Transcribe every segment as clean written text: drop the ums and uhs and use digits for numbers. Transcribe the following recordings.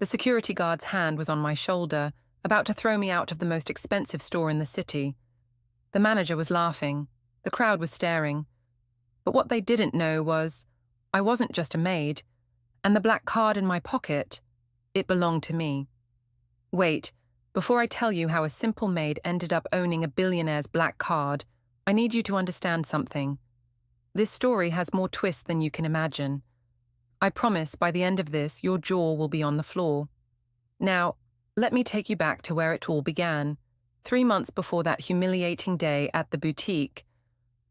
The security guard's hand was on my shoulder, about to throw me out of the most expensive store in the city. The manager was laughing. The crowd was staring. But what they didn't know was, I wasn't just a maid, and the black card in my pocket, it belonged to me. Wait, before I tell you how a simple maid ended up owning a billionaire's black card, I need you to understand something. This story has more twists than you can imagine. I promise by the end of this, your jaw will be on the floor. Now, let me take you back to where it all began, 3 months before that humiliating day at the boutique.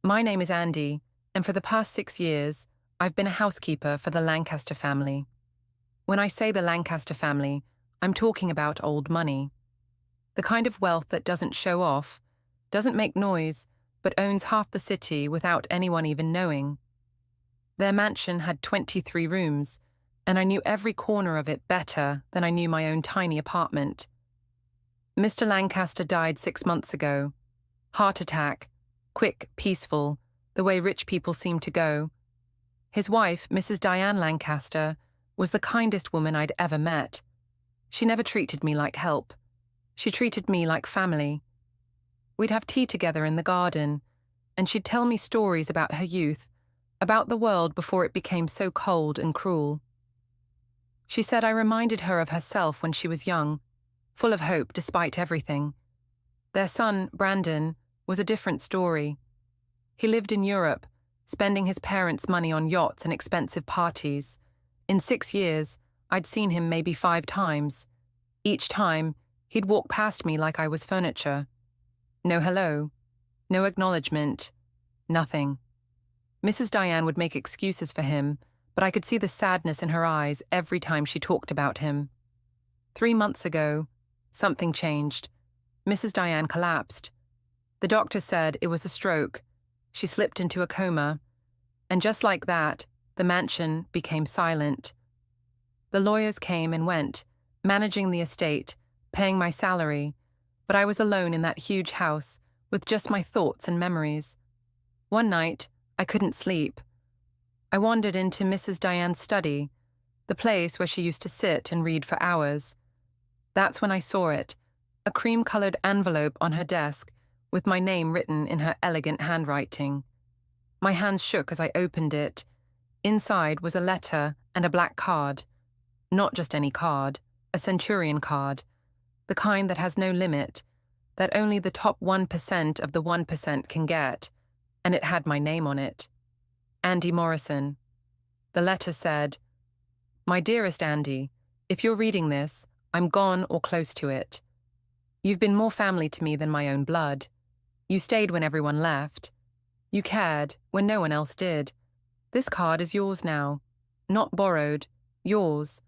My name is Andy, and for the past 6 years, I've been a housekeeper for the Lancaster family. When I say the Lancaster family, I'm talking about old money. The kind of wealth that doesn't show off, doesn't make noise, but owns half the city without anyone even knowing. Their mansion had 23 rooms, and I knew every corner of it better than I knew my own tiny apartment. Mr. Lancaster died 6 months ago. Heart attack, quick, peaceful, the way rich people seem to go. His wife, Mrs. Diane Lancaster, was the kindest woman I'd ever met. She never treated me like help. She treated me like family. We'd have tea together in the garden, and she'd tell me stories about her youth, about the world before it became so cold and cruel. She said I reminded her of herself when she was young, full of hope despite everything. Their son, Brandon, was a different story. He lived in Europe, spending his parents' money on yachts and expensive parties. In 6 years, I'd seen him maybe 5 times. Each time, he'd walk past me like I was furniture. No hello, no acknowledgement, nothing. Mrs. Diane would make excuses for him, but I could see the sadness in her eyes every time she talked about him. 3 months ago, something changed. Mrs. Diane collapsed. The doctor said it was a stroke. She slipped into a coma. And just like that, the mansion became silent. The lawyers came and went, managing the estate, paying my salary, but I was alone in that huge house with just my thoughts and memories. One night, I couldn't sleep. I wandered into Mrs. Diane's study, the place where she used to sit and read for hours. That's when I saw it, a cream-colored envelope on her desk with my name written in her elegant handwriting. My hands shook as I opened it. Inside was a letter and a black card. Not just any card, a centurion card, the kind that has no limit, that only the top 1% of the 1% can get, and it had my name on it. Andy Morrison. The letter said, "My dearest Andy, if you're reading this, I'm gone or close to it. You've been more family to me than my own blood. You stayed when everyone left. You cared when no one else did. This card is yours now. Not borrowed, yours.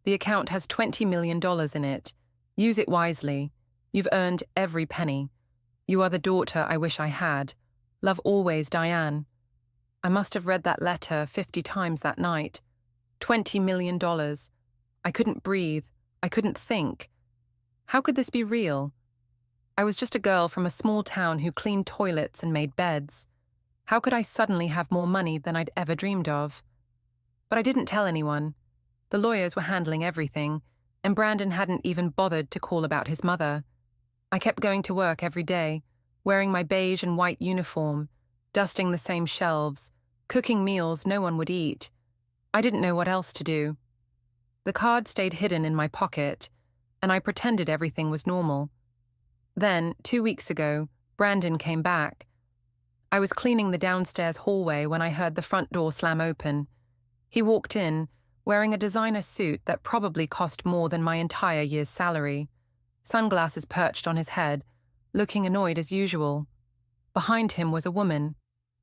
The account has $20 million in it. Use it wisely. You've earned every penny. You are the daughter I wish I had. Love always, Diane." I must have read that letter 50 times that night. $20 million. I couldn't breathe. I couldn't think. How could this be real? I was just a girl from a small town who cleaned toilets and made beds. How could I suddenly have more money than I'd ever dreamed of? But I didn't tell anyone. The lawyers were handling everything, and Brandon hadn't even bothered to call about his mother. I kept going to work every day, wearing my beige and white uniform, dusting the same shelves, cooking meals no one would eat. I didn't know what else to do. The card stayed hidden in my pocket, and I pretended everything was normal. Then, 2 weeks ago, Brandon came back. I was cleaning the downstairs hallway when I heard the front door slam open. He walked in, wearing a designer suit that probably cost more than my entire year's salary, sunglasses perched on his head, looking annoyed as usual. Behind him was a woman,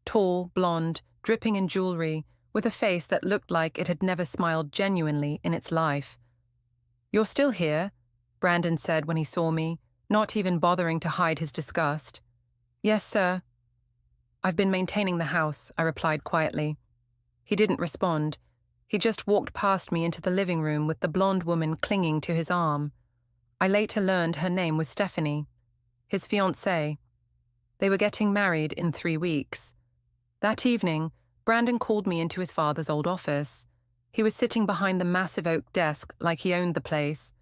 tall, blonde, dripping in jewelry, with a face that looked like it had never smiled genuinely in its life. "You're still here?" Brandon said when he saw me, not even bothering to hide his disgust. "Yes, sir." "I've been maintaining the house," I replied quietly. He didn't respond. He just walked past me into the living room with the blonde woman clinging to his arm. I later learned her name was Stephanie, his fiancée. They were getting married in 3 weeks. That evening, Brandon called me into his father's old office. He was sitting behind the massive oak desk like he owned the place,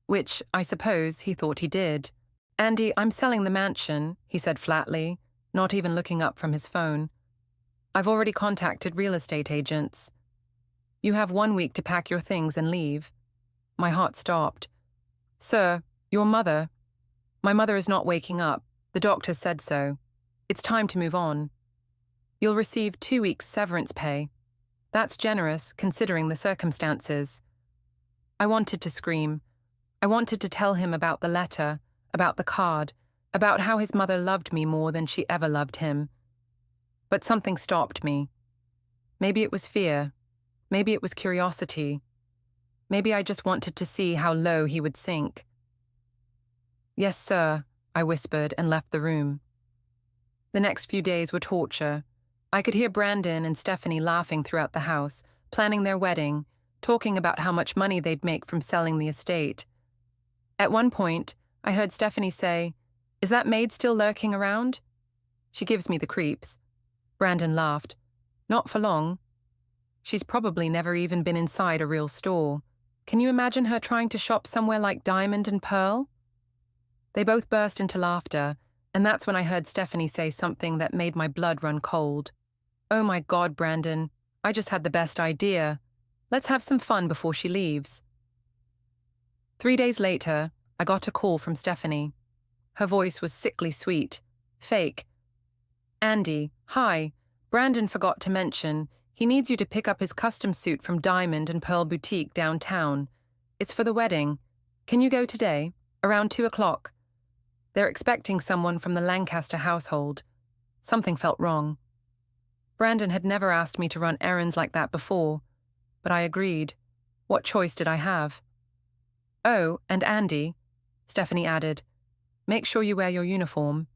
which, I suppose, he thought he did. "Andy, I'm selling the mansion," he said flatly, not even looking up from his phone. "I've already contacted real estate agents. You have 1 week to pack your things and leave." My heart stopped. "Sir, your mother—" "My mother is not waking up. The doctor said so. It's time to move on. You'll receive 2 weeks' severance pay. That's generous, considering the circumstances." I wanted to scream. I wanted to tell him about the letter, about the card, about how his mother loved me more than she ever loved him. But something stopped me. Maybe it was fear. Maybe it was curiosity. Maybe I just wanted to see how low he would sink. "Yes, sir," I whispered and left the room. The next few days were torture. I could hear Brandon and Stephanie laughing throughout the house, planning their wedding, talking about how much money they'd make from selling the estate. At one point, I heard Stephanie say, "Is that Maid still lurking around? She gives me the creeps." Brandon laughed. "Not for long. She's probably never even been inside a real store. Can you imagine her trying to shop somewhere like Diamond and Pearl?" They both burst into laughter, and that's when I heard Stephanie say something that made my blood run cold. "Oh my God, Brandon, I just had the best idea. Let's have some fun before she leaves." 3 days later, I got a call from Stephanie. Her voice was sickly sweet. Fake. "Andy, hi. Brandon forgot to mention, he needs you to pick up his custom suit from Diamond and Pearl Boutique downtown. It's for the wedding. Can you go today? Around 2 o'clock. They're expecting someone from the Lancaster household." Something felt wrong. Brandon had never asked me to run errands like that before, but I agreed. What choice did I have? "Oh, and Andy," Stephanie added, "make sure you wear your uniform.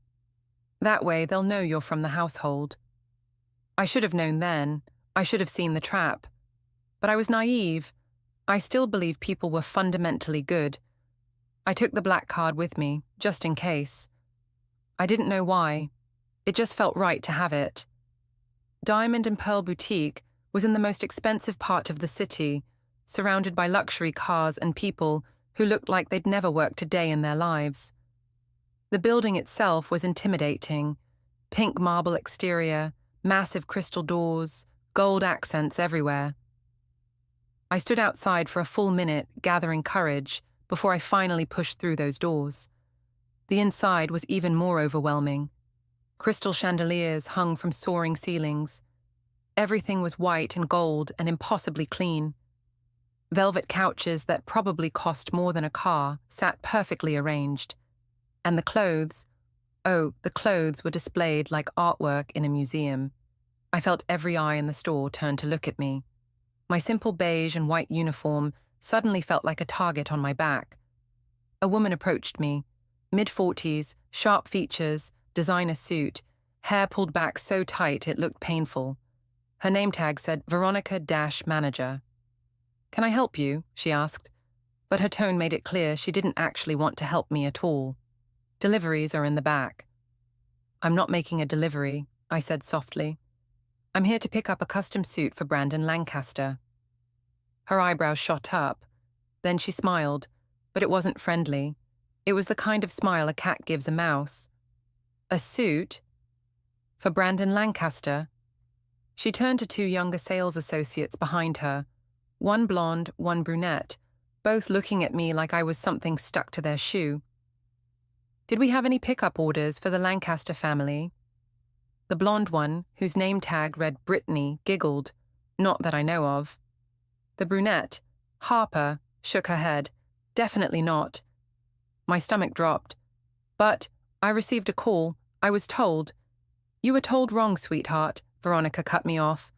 That way they'll know you're from the household." I should have known then. I should have seen the trap. But I was naive. I still believed people were fundamentally good. I took the black card with me, just in case. I didn't know why. It just felt right to have it. Diamond and Pearl Boutique was in the most expensive part of the city, surrounded by luxury cars and people who looked like they'd never worked a day in their lives. The building itself was intimidating. Pink marble exterior, massive crystal doors, gold accents everywhere. I stood outside for a full minute, gathering courage, before I finally pushed through those doors. The inside was even more overwhelming. Crystal chandeliers hung from soaring ceilings. Everything was white and gold and impossibly clean. Velvet couches that probably cost more than a car sat perfectly arranged. And the clothes, oh, the clothes were displayed like artwork in a museum. I felt every eye in the store turn to look at me. My simple beige and white uniform suddenly felt like a target on my back. A woman approached me, mid-40s, sharp features, designer suit, hair pulled back so tight it looked painful. Her name tag said Veronica-Manager. "Can I help you?" she asked, but her tone made it clear she didn't actually want to help me at all. "Deliveries are in the back." "I'm not making a delivery," I said softly. "I'm here to pick up a custom suit for Brandon Lancaster." Her eyebrows shot up. Then she smiled, but it wasn't friendly. It was the kind of smile a cat gives a mouse. "A suit? For Brandon Lancaster?" She turned to 2 younger sales associates behind her, one blonde, one brunette, both looking at me like I was something stuck to their shoe. "Did we have any pickup orders for the Lancaster family?" The blonde one, whose name tag read Brittany, giggled. "Not that I know of." The brunette, Harper, shook her head. "Definitely not." My stomach dropped. "But I received a call. I was told." "You were told wrong, sweetheart," Veronica cut me off.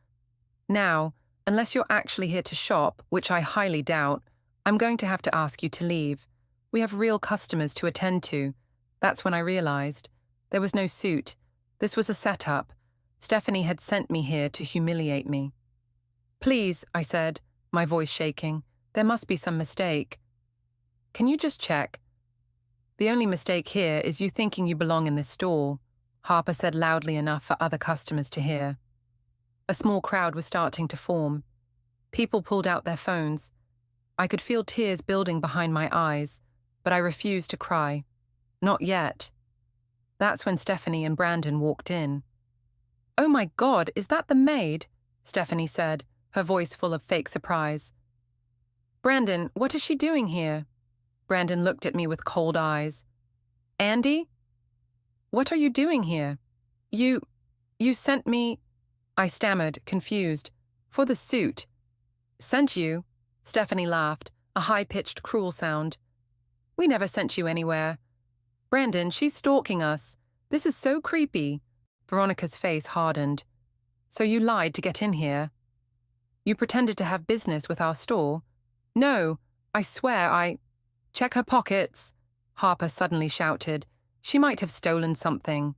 "Now, unless you're actually here to shop, which I highly doubt, I'm going to have to ask you to leave. We have real customers to attend to." That's when I realized. There was no suit. This was a setup. Stephanie had sent me here to humiliate me. "Please," I said, my voice shaking. "There must be some mistake." "Can you just check?" "The only mistake here is you thinking you belong in this store," Harper said loudly enough for other customers to hear. A small crowd was starting to form. People pulled out their phones. I could feel tears building behind my eyes, but I refused to cry. Not yet. That's when Stephanie and Brandon walked in. "Oh my God, is that the maid?" Stephanie said, her voice full of fake surprise. "Brandon, what is she doing here?" Brandon looked at me with cold eyes. "Andy? What are you doing here? You sent me—" I stammered, confused. "For the suit." "Sent you?" Stephanie laughed, a high-pitched, cruel sound. "We never sent you anywhere. Brandon, she's stalking us. This is so creepy." Veronica's face hardened. "So you lied to get in here? You pretended to have business with our store?" "No, I swear I—" "Check her pockets," Harper suddenly shouted. "She might have stolen something."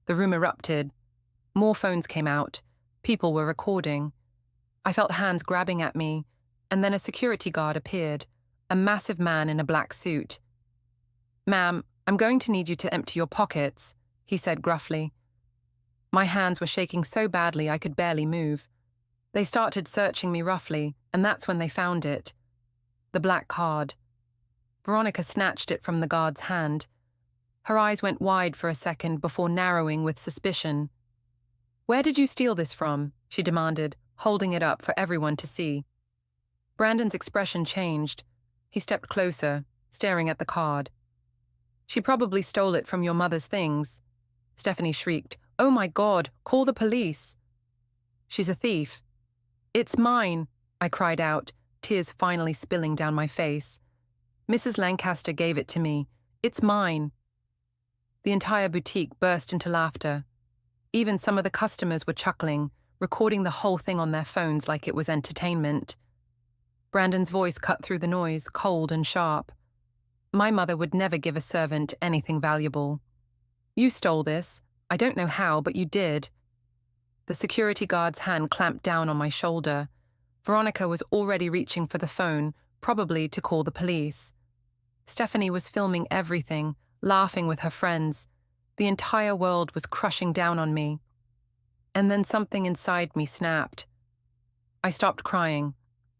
The room erupted. More phones came out. People were recording. I felt hands grabbing at me, and then a security guard appeared, a massive man in a black suit. "Ma'am, I'm going to need you to empty your pockets," he said gruffly. My hands were shaking so badly I could barely move. They started searching me roughly, and that's when they found it. The black card. Veronica snatched it from the guard's hand. Her eyes went wide for a second before narrowing with suspicion. "Where did you steal this from?" she demanded, holding it up for everyone to see. Brandon's expression changed. He stepped closer, staring at the card. "She probably stole it from your mother's things." Stephanie shrieked. "Oh my God, call the police." "She's a thief." "It's mine," I cried out, tears finally spilling down my face. "Mrs. Lancaster gave it to me. It's mine." The entire boutique burst into laughter. Even some of the customers were chuckling, recording the whole thing on their phones like it was entertainment. Brandon's voice cut through the noise, cold and sharp. "My mother would never give a servant anything valuable. You stole this. I don't know how, but you did." The security guard's hand clamped down on my shoulder. Veronica was already reaching for the phone, probably to call the police. Stephanie was filming everything, laughing with her friends. The entire world was crushing down on me. And then something inside me snapped. I stopped crying.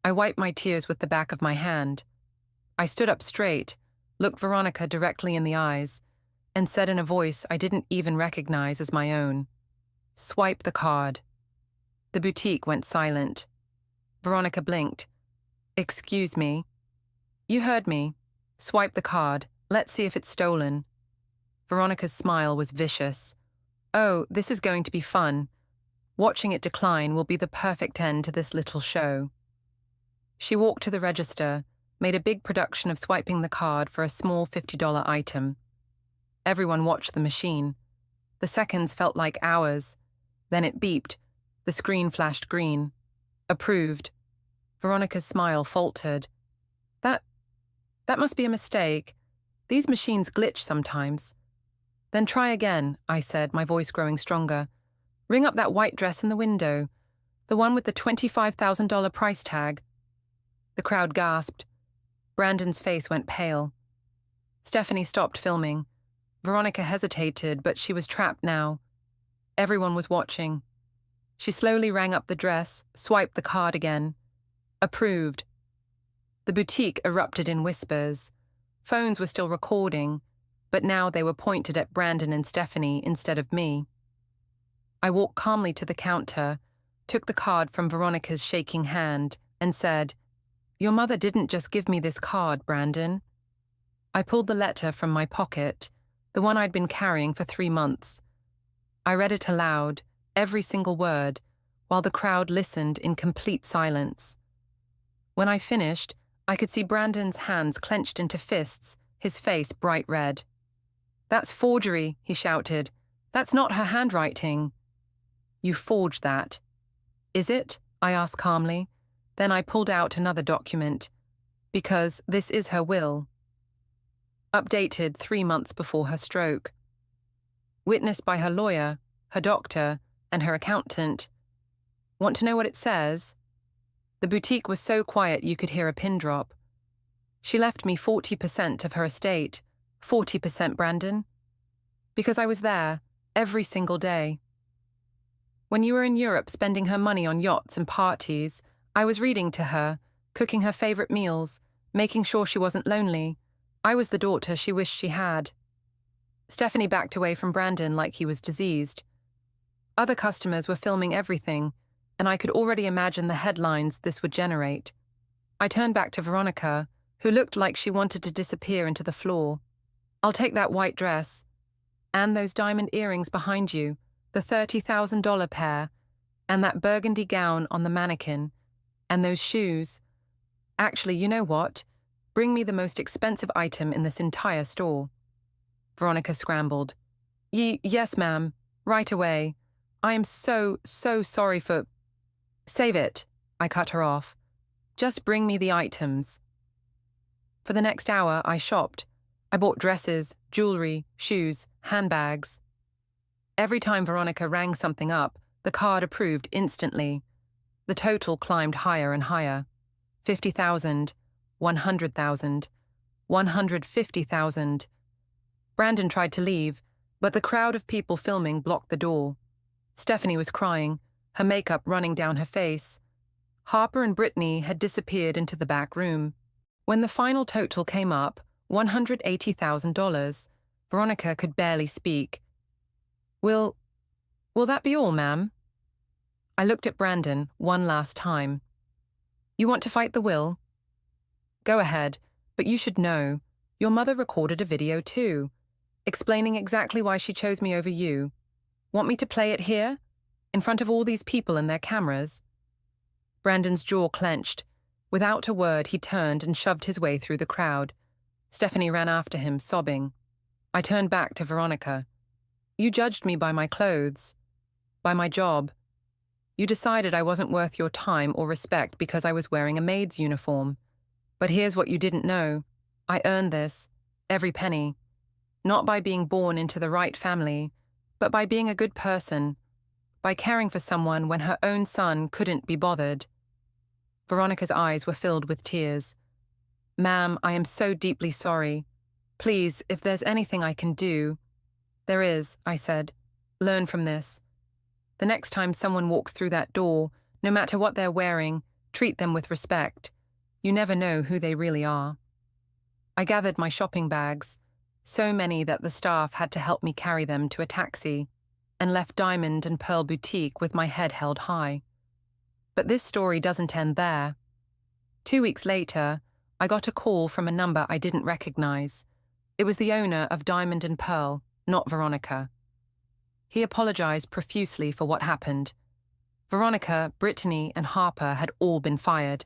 I wiped my tears with the back of my hand. I stood up straight, looked Veronica directly in the eyes, and said in a voice I didn't even recognize as my own, "Swipe the card." The boutique went silent. Veronica blinked. "Excuse me." "You heard me. Swipe the card. Let's see if it's stolen." Veronica's smile was vicious. "Oh, this is going to be fun. Watching it decline will be the perfect end to this little show." She walked to the register, made a big production of swiping the card for a small $50 item. Everyone watched the machine. The seconds felt like hours. Then it beeped. The screen flashed green. Approved. Veronica's smile faltered. That must be a mistake. These machines glitch sometimes." "Then try again," I said, my voice growing stronger. "Ring up that white dress in the window, the one with the $25,000 price tag." The crowd gasped. Brandon's face went pale. Stephanie stopped filming. Veronica hesitated, but she was trapped now. Everyone was watching. She slowly rang up the dress, swiped the card again. Approved. The boutique erupted in whispers. Phones were still recording, but now they were pointed at Brandon and Stephanie instead of me. I walked calmly to the counter, took the card from Veronica's shaking hand, and said, "Your mother didn't just give me this card, Brandon." I pulled the letter from my pocket, the one I'd been carrying for 3 months. I read it aloud, every single word, while the crowd listened in complete silence. When I finished, I could see Brandon's hands clenched into fists, his face bright red. "That's forgery," he shouted. "That's not her handwriting." "You forged that." "Is it?" I asked calmly. Then I pulled out another document. "Because this is her will." Updated 3 months before her stroke. Witnessed by her lawyer, her doctor, and her accountant. Want to know what it says? The boutique was so quiet you could hear a pin drop. She left me 40% of her estate. 40%, Brandon. Because I was there, every single day. When you were in Europe spending her money on yachts and parties, I was reading to her, cooking her favorite meals, making sure she wasn't lonely. I was the daughter she wished she had. Stephanie backed away from Brandon like he was diseased. Other customers were filming everything, and I could already imagine the headlines this would generate. I turned back to Veronica, who looked like she wanted to disappear into the floor. "I'll take that white dress. And those diamond earrings behind you, the $30,000 pair, and that burgundy gown on the mannequin, and those shoes. Actually, you know what? Bring me the most expensive item in this entire store." Veronica scrambled. Yes, ma'am. Right away. I am so sorry for—" "Save it," I cut her off. "Just bring me the items." For the next hour, I shopped. I bought dresses, jewelry, shoes, handbags. Every time Veronica rang something up, the card approved instantly. The total climbed higher and higher. 50,000, 100,000, 150,000. Brandon tried to leave, but the crowd of people filming blocked the door. Stephanie was crying, her makeup running down her face. Harper and Brittany had disappeared into the back room. When the final total came up, $180,000, Veronica could barely speak. Will that be all, ma'am?" I looked at Brandon one last time. "You want to fight the will? Go ahead, but you should know, your mother recorded a video too, explaining exactly why she chose me over you. Want me to play it here? In front of all these people and their cameras?" Brandon's jaw clenched. Without a word, he turned and shoved his way through the crowd. Stephanie ran after him, sobbing. I turned back to Veronica. "You judged me by my clothes, by my job. You decided I wasn't worth your time or respect because I was wearing a maid's uniform. But here's what you didn't know. I earned this, every penny. Not by being born into the right family, but by being a good person, by caring for someone when her own son couldn't be bothered." Veronica's eyes were filled with tears. "Ma'am, I am so deeply sorry. Please, if there's anything I can do—" "There is," I said. "Learn from this. The next time someone walks through that door, no matter what they're wearing, treat them with respect. You never know who they really are." I gathered my shopping bags, so many that the staff had to help me carry them to a taxi, and left Diamond and Pearl Boutique with my head held high. But this story doesn't end there. 2 weeks later, I got a call from a number I didn't recognize. It was the owner of Diamond and Pearl, not Veronica. He apologized profusely for what happened. Veronica, Brittany, and Harper had all been fired.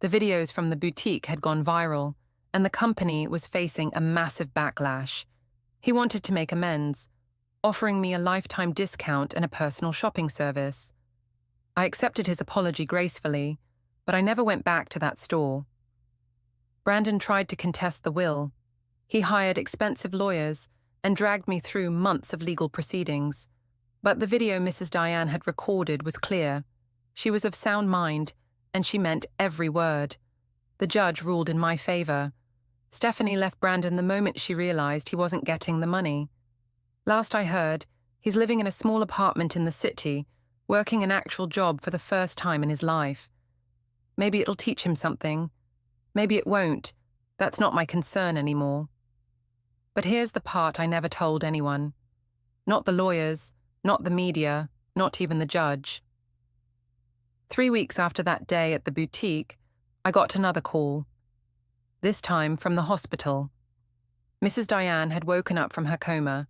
The videos from the boutique had gone viral, and the company was facing a massive backlash. He wanted to make amends, offering me a lifetime discount and a personal shopping service. I accepted his apology gracefully, but I never went back to that store. Brandon tried to contest the will. He hired expensive lawyers and dragged me through months of legal proceedings. But the video Mrs. Diane had recorded was clear. She was of sound mind, and she meant every word. The judge ruled in my favor. Stephanie left Brandon the moment she realized he wasn't getting the money. Last I heard, he's living in a small apartment in the city, working an actual job for the first time in his life. Maybe it'll teach him something. Maybe it won't. That's not my concern anymore. But here's the part I never told anyone. Not the lawyers, not the media, not even the judge. 3 weeks after that day at the boutique, I got another call. This time from the hospital. Mrs. Diane had woken up from her coma.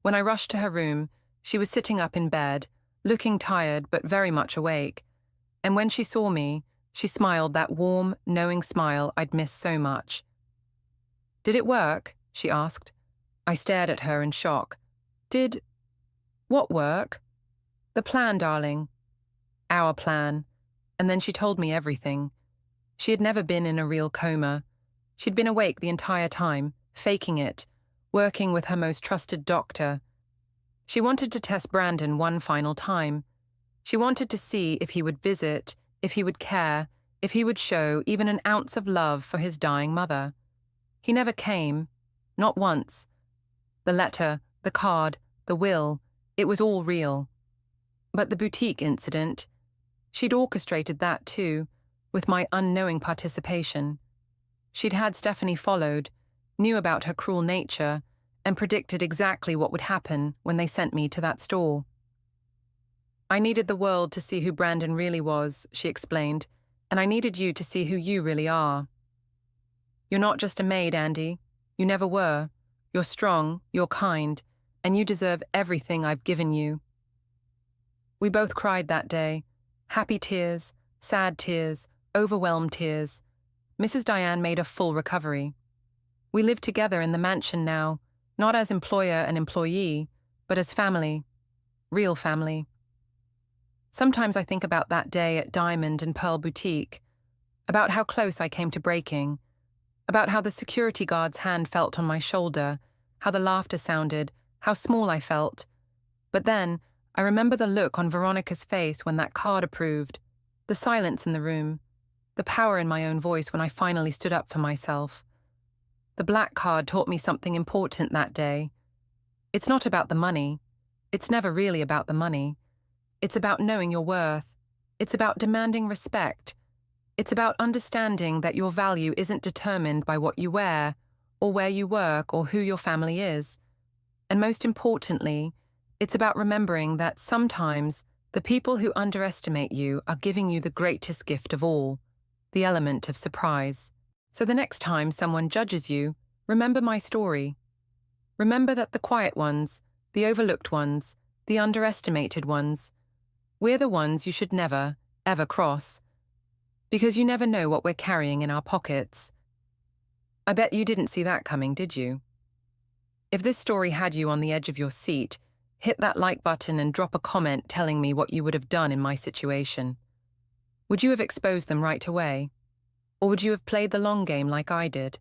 When I rushed to her room, she was sitting up in bed, looking tired but very much awake. And when she saw me, she smiled that warm, knowing smile I'd missed so much. "Did it work?" she asked. I stared at her in shock. What work?" "The plan, darling." "Our plan." And then she told me everything. She had never been in a real coma. She'd been awake the entire time, faking it, working with her most trusted doctor. She wanted to test Brandon one final time. She wanted to see if he would visit, if he would care, if he would show even an ounce of love for his dying mother. He never came, not once. The letter, the card, the will, it was all real. But the boutique incident, She'd orchestrated that too, with my unknowing participation. She'd had Stephanie followed, knew about her cruel nature, and predicted exactly what would happen when they sent me to that store. I needed the world to see who Brandon really was, she explained, and I needed you to see who you really are. You're not just a maid, Andy. You never were. You're strong, you're kind, and you deserve everything I've given you. We both cried that day. Happy tears, sad tears, overwhelmed tears. Mrs. Diane made a full recovery. We live together in the mansion now, not as employer and employee, but as family. Real family. Sometimes I think about that day at Diamond and Pearl Boutique, about how close I came to breaking, about how the security guard's hand felt on my shoulder, how the laughter sounded, how small I felt. But then, I remember the look on Veronica's face when that card approved, the silence in the room, the power in my own voice when I finally stood up for myself. The black card taught me something important that day. It's not about the money. It's never really about the money. It's about knowing your worth. It's about demanding respect. It's about understanding that your value isn't determined by what you wear, or where you work, or who your family is. And most importantly, it's about remembering that sometimes the people who underestimate you are giving you the greatest gift of all, the element of surprise. So the next time someone judges you, remember my story. Remember that the quiet ones, the overlooked ones, the underestimated ones, we're the ones you should never, ever cross. Because you never know what we're carrying in our pockets. I bet you didn't see that coming, did you? If this story had you on the edge of your seat, hit that like button and drop a comment telling me what you would have done in my situation. Would you have exposed them right away? Or would you have played the long game like I did?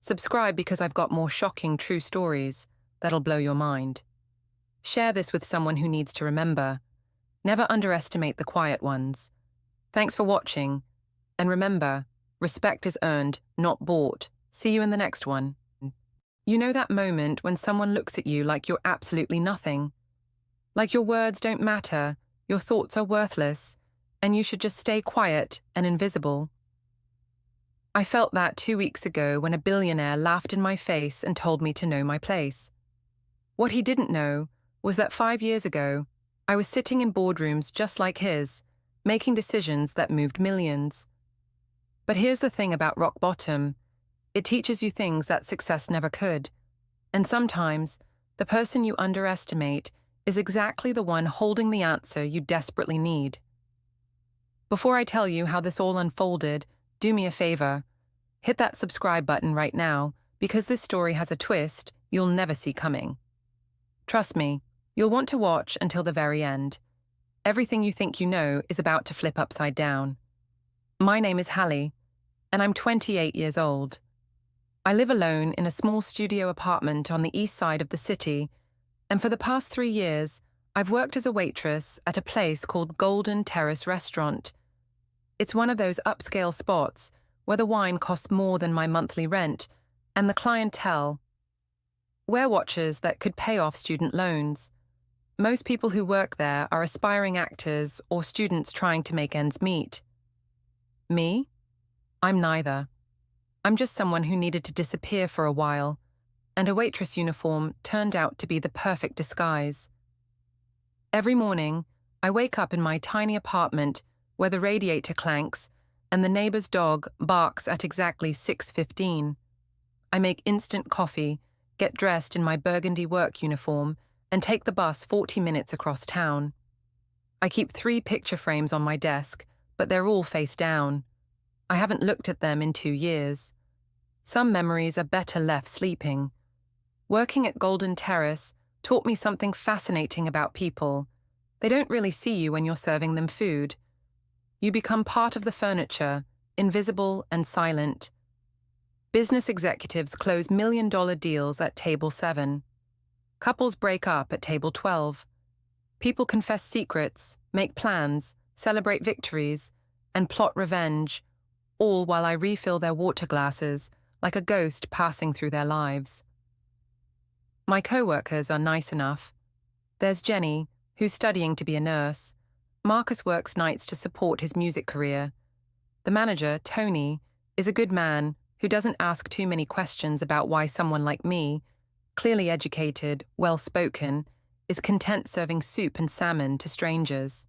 Subscribe because I've got more shocking true stories that'll blow your mind. Share this with someone who needs to remember. Never underestimate the quiet ones. Thanks for watching. And remember, respect is earned, not bought. See you in the next one. You know that moment when someone looks at you like you're absolutely nothing? Like your words don't matter, your thoughts are worthless, and you should just stay quiet and invisible. I felt that 2 weeks ago when a billionaire laughed in my face and told me to know my place. What he didn't know was that 5 years ago, I was sitting in boardrooms just like his, making decisions that moved millions. But here's the thing about rock bottom. It teaches you things that success never could. And sometimes, the person you underestimate is exactly the one holding the answer you desperately need. Before I tell you how this all unfolded, do me a favor. Hit that subscribe button right now, because this story has a twist you'll never see coming. Trust me, you'll want to watch until the very end. Everything you think you know is about to flip upside down. My name is Hallie, and I'm 28 years old. I live alone in a small studio apartment on the east side of the city, and for the past 3 years, I've worked as a waitress at a place called Golden Terrace Restaurant. It's one of those upscale spots where the wine costs more than my monthly rent, and the clientele. We're watchers that could pay off student loans. Most people who work there are aspiring actors or students trying to make ends meet. Me? I'm neither. I'm just someone who needed to disappear for a while, and a waitress uniform turned out to be the perfect disguise. Every morning, I wake up in my tiny apartment where the radiator clanks and the neighbor's dog barks at exactly 6:15. I make instant coffee, get dressed in my burgundy work uniform, and take the bus 40 minutes across town. I keep 3 picture frames on my desk, but they're all face down. I haven't looked at them in 2 years. Some memories are better left sleeping. Working at Golden Terrace taught me something fascinating about people. They don't really see you when you're serving them food. You become part of the furniture, invisible and silent. Business executives close million-dollar deals at table 7. Couples break up at table 12. People confess secrets, make plans, celebrate victories, and plot revenge, all while I refill their water glasses like a ghost passing through their lives. My co-workers are nice enough. There's Jenny, who's studying to be a nurse, Marcus works nights to support his music career. The manager, Tony, is a good man who doesn't ask too many questions about why someone like me, clearly educated, well-spoken, is content serving soup and salmon to strangers.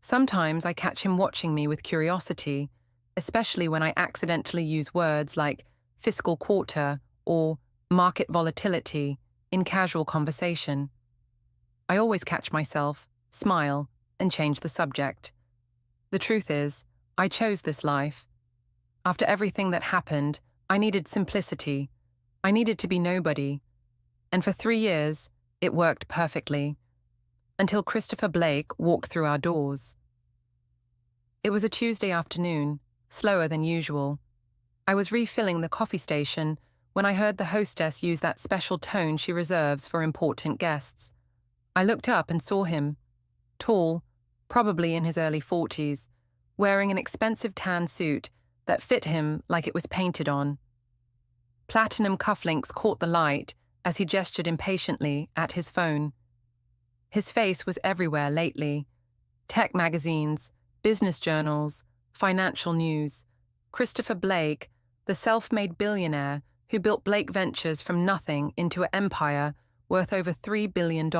Sometimes I catch him watching me with curiosity, especially when I accidentally use words like fiscal quarter or market volatility in casual conversation. I always catch myself, smile, and change the subject. The truth is, I chose this life. After everything that happened, I needed simplicity. I needed to be nobody. And for 3 years, it worked perfectly. Until Christopher Blake walked through our doors. It was a Tuesday afternoon, slower than usual. I was refilling the coffee station when I heard the hostess use that special tone she reserves for important guests. I looked up and saw him, tall, probably in his early 40s, wearing an expensive tan suit that fit him like it was painted on. Platinum cufflinks caught the light as he gestured impatiently at his phone. His face was everywhere lately. Tech magazines, business journals, financial news. Christopher Blake, the self-made billionaire who built Blake Ventures from nothing into an empire worth over $3 billion.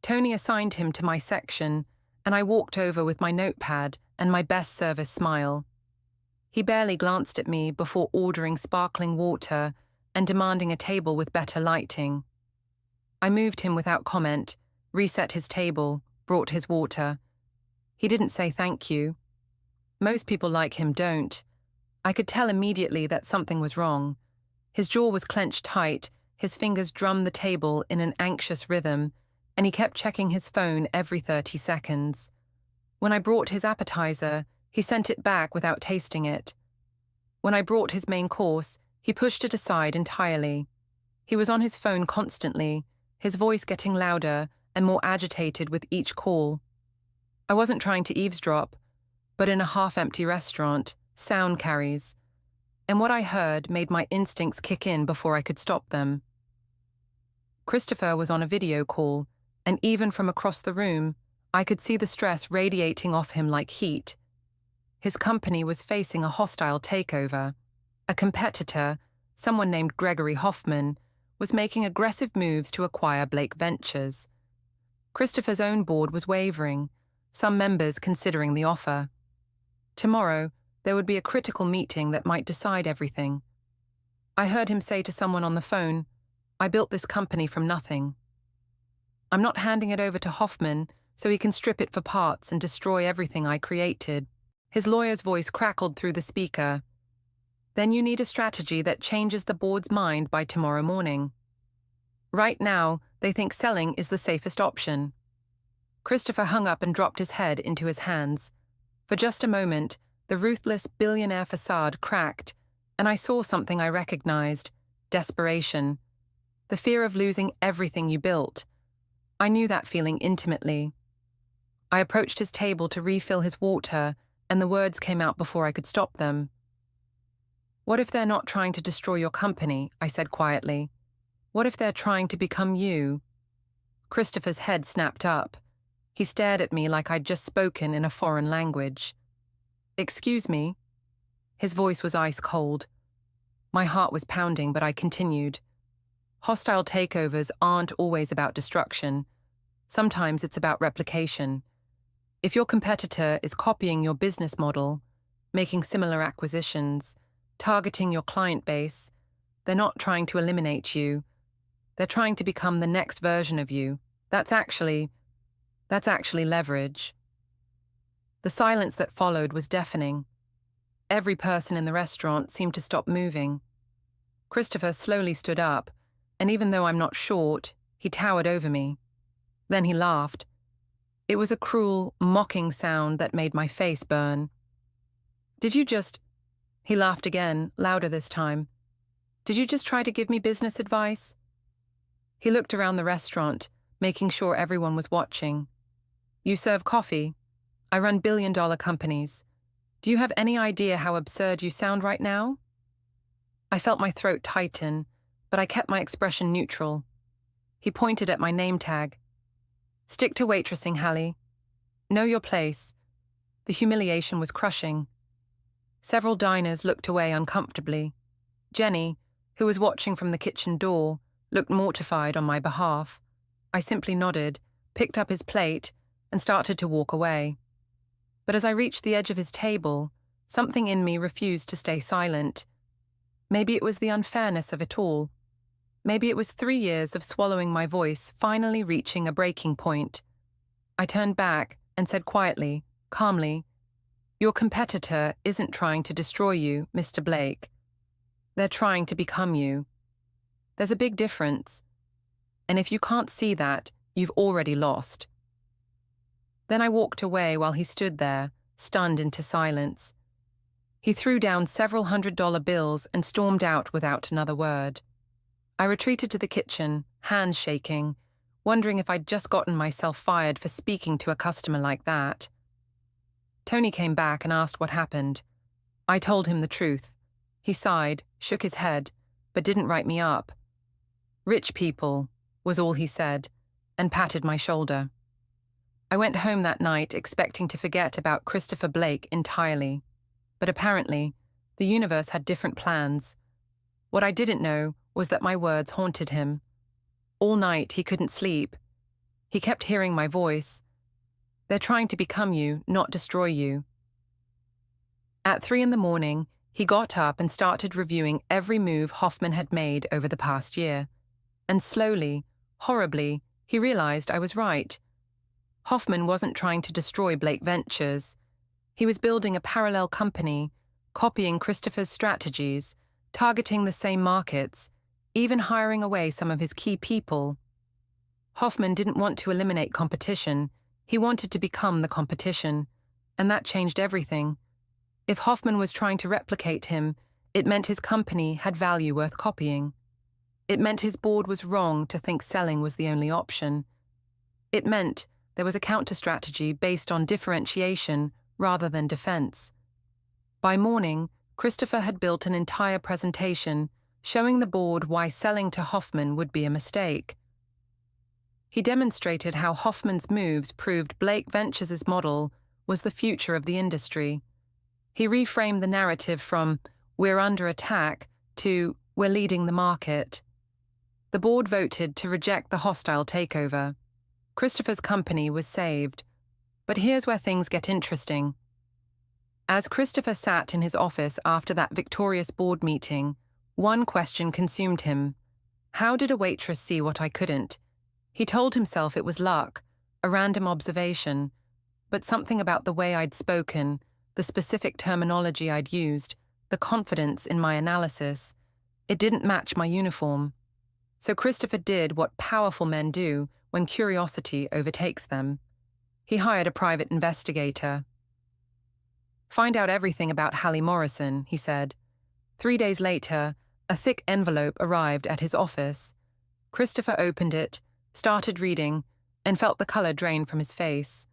Tony assigned him to my section, and I walked over with my notepad and my best service smile. He barely glanced at me before ordering sparkling water and demanding a table with better lighting. I moved him without comment, reset his table, brought his water. He didn't say thank you. Most people like him don't. I could tell immediately that something was wrong. His jaw was clenched tight, his fingers drummed the table in an anxious rhythm, and he kept checking his phone every 30 seconds. When I brought his appetizer, he sent it back without tasting it. When I brought his main course, he pushed it aside entirely. He was on his phone constantly, his voice getting louder and more agitated with each call. I wasn't trying to eavesdrop, but in a half-empty restaurant, sound carries, and what I heard made my instincts kick in before I could stop them. Christopher was on a video call, and even from across the room, I could see the stress radiating off him like heat. His company was facing a hostile takeover. A competitor, someone named Gregory Hoffman, was making aggressive moves to acquire Blake Ventures. Christopher's own board was wavering, some members considering the offer. Tomorrow, there would be a critical meeting that might decide everything. I heard him say to someone on the phone, "I built this company from nothing. I'm not handing it over to Hoffman so he can strip it for parts and destroy everything I created." His lawyer's voice crackled through the speaker. "Then you need a strategy that changes the board's mind by tomorrow morning. Right now, they think selling is the safest option." Christopher hung up and dropped his head into his hands. For just a moment, the ruthless billionaire facade cracked, and I saw something I recognized: desperation. The fear of losing everything you built. I knew that feeling intimately. I approached his table to refill his water, and the words came out before I could stop them. "What if they're not trying to destroy your company?" I said quietly. "What if they're trying to become you?" Christopher's head snapped up. He stared at me like I'd just spoken in a foreign language. "Excuse me?" His voice was ice cold. My heart was pounding, but I continued. "Hostile takeovers aren't always about destruction. Sometimes it's about replication. If your competitor is copying your business model, making similar acquisitions, targeting your client base, they're not trying to eliminate you. They're trying to become the next version of you. That's actually leverage." The silence that followed was deafening. Every person in the restaurant seemed to stop moving. Christopher slowly stood up, and even though I'm not short, he towered over me. Then he laughed. It was a cruel, mocking sound that made my face burn. "Did you just—" He laughed again, louder this time. "Did you just try to give me business advice?" He looked around the restaurant, making sure everyone was watching. "You serve coffee. I run billion-dollar companies. Do you have any idea how absurd you sound right now?" I felt my throat tighten, but I kept my expression neutral. He pointed at my name tag. "Stick to waitressing, Hallie. Know your place. The humiliation was crushing. Several diners looked away uncomfortably. Jenny, who was watching from the kitchen door, looked mortified on my behalf. I simply nodded, picked up his plate, and started to walk away. But as I reached the edge of his table, something in me refused to stay silent. Maybe it was the unfairness of it all. Maybe it was 3 years of swallowing my voice finally reaching a breaking point. I turned back and said quietly, calmly, "Your competitor isn't trying to destroy you, Mr. Blake. They're trying to become you. There's a big difference. And if you can't see that, you've already lost." Then I walked away while he stood there, stunned into silence. He threw down several $100 bills and stormed out without another word. I retreated to the kitchen, hands shaking, wondering if I'd just gotten myself fired for speaking to a customer like that. Tony came back and asked what happened. I told him the truth. He sighed, shook his head, but didn't write me up. "Rich people," was all he said, and patted my shoulder. I went home that night expecting to forget about Christopher Blake entirely. But apparently, the universe had different plans. What I didn't know was that my words haunted him. All night he couldn't sleep. He kept hearing my voice. "They're trying to become you, not destroy you." At 3 a.m, he got up and started reviewing every move Hoffman had made over the past year. And slowly, horribly, he realized I was right. Hoffman wasn't trying to destroy Blake Ventures. He was building a parallel company, copying Christopher's strategies, targeting the same markets, even hiring away some of his key people. Hoffman didn't want to eliminate competition. He wanted to become the competition, and that changed everything. If Hoffman was trying to replicate him, it meant his company had value worth copying. It meant his board was wrong to think selling was the only option. It meant there was a counter-strategy based on differentiation rather than defense. By morning, Christopher had built an entire presentation showing the board why selling to Hoffman would be a mistake. He demonstrated how Hoffman's moves proved Blake Ventures' model was the future of the industry. He reframed the narrative from "we're under attack" to "we're leading the market." The board voted to reject the hostile takeover. Christopher's company was saved. But here's where things get interesting. As Christopher sat in his office after that victorious board meeting, one question consumed him. How did a waitress see what I couldn't? He told himself it was luck, a random observation, but something about the way I'd spoken, the specific terminology I'd used, the confidence in my analysis, it didn't match my uniform. So Christopher did what powerful men do when curiosity overtakes them. He hired a private investigator. "Find out everything about Hallie Morrison," he said. 3 days later, a thick envelope arrived at his office. Christopher opened it, started reading, and felt the color drain from his face.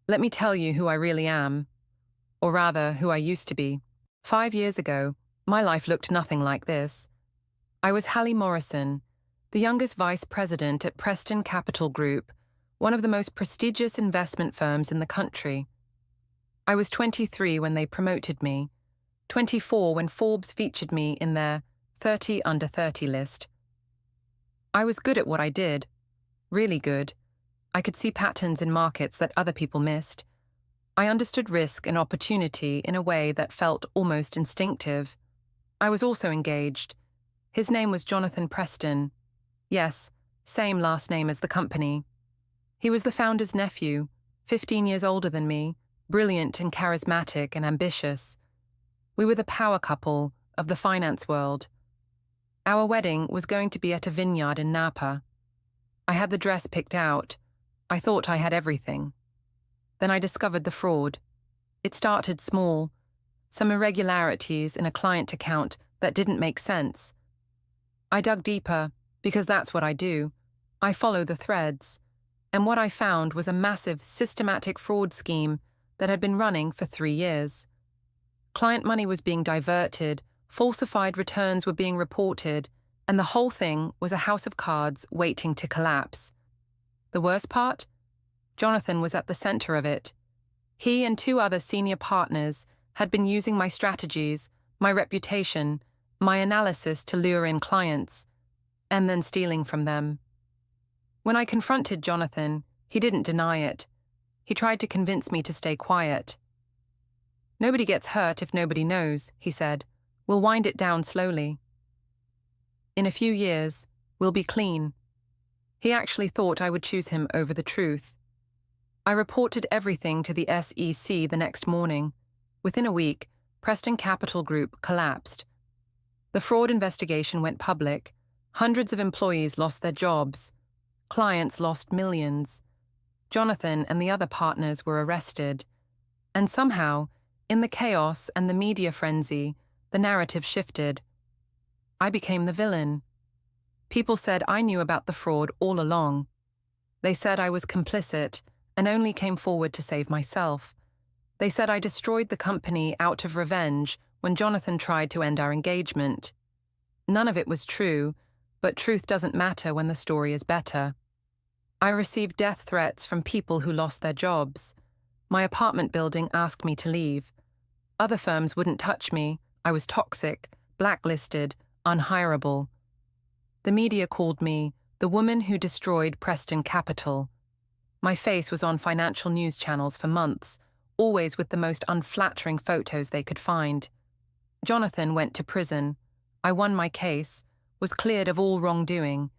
"Let me tell you who I really am. Or rather, who I used to be. 5 years ago, my life looked nothing like this. I was Hallie Morrison, the youngest vice president at Preston Capital Group, one of the most prestigious investment firms in the country. I was 23 when they promoted me, 24 when Forbes featured me in their 30 under 30 list. I was good at what I did, really good. I could see patterns in markets that other people missed. I understood risk and opportunity in a way that felt almost instinctive. I was also engaged. His name was Jonathan Preston. Yes, same last name as the company. He was the founder's nephew, 15 years older than me, brilliant and charismatic and ambitious. We were the power couple of the finance world. Our wedding was going to be at a vineyard in Napa. I had the dress picked out. I thought I had everything. Then I discovered the fraud. It started small. Some irregularities in a client account that didn't make sense. I dug deeper, because that's what I do. I follow the threads. And what I found was a massive, systematic fraud scheme that had been running for 3 years. Client money was being diverted, falsified returns were being reported, and the whole thing was a house of cards waiting to collapse. The worst part? Jonathan was at the center of it. He and two other senior partners had been using my strategies, my reputation, my analysis to lure in clients, and then stealing from them. When I confronted Jonathan, he didn't deny it. He tried to convince me to stay quiet. "Nobody gets hurt if nobody knows," he said. "We'll wind it down slowly. In a few years, we'll be clean." He actually thought I would choose him over the truth. I reported everything to the SEC the next morning. Within a week, Preston Capital Group collapsed. The fraud investigation went public. Hundreds of employees lost their jobs. Clients lost millions. Jonathan and the other partners were arrested. And somehow, in the chaos and the media frenzy, the narrative shifted. I became the villain. People said I knew about the fraud all along. They said I was complicit and only came forward to save myself. They said I destroyed the company out of revenge when Jonathan tried to end our engagement. None of it was true, but truth doesn't matter when the story is better. I received death threats from people who lost their jobs. My apartment building asked me to leave. Other firms wouldn't touch me. I was toxic, blacklisted, unhireable. The media called me the woman who destroyed Preston Capital. My face was on financial news channels for months, always with the most unflattering photos they could find. Jonathan went to prison. I won my case, was cleared of all wrongdoing,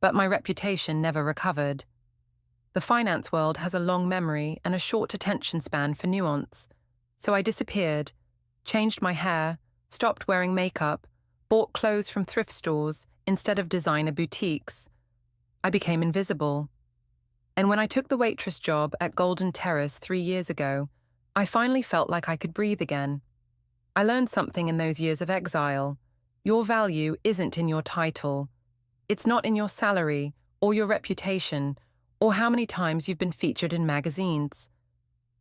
but my reputation never recovered. The finance world has a long memory and a short attention span for nuance, so I disappeared, changed my hair, stopped wearing makeup, bought clothes from thrift stores instead of designer boutiques. I became invisible. And when I took the waitress job at Golden Terrace 3 years ago, I finally felt like I could breathe again. I learned something in those years of exile. Your value isn't in your title. It's not in your salary or your reputation or how many times you've been featured in magazines.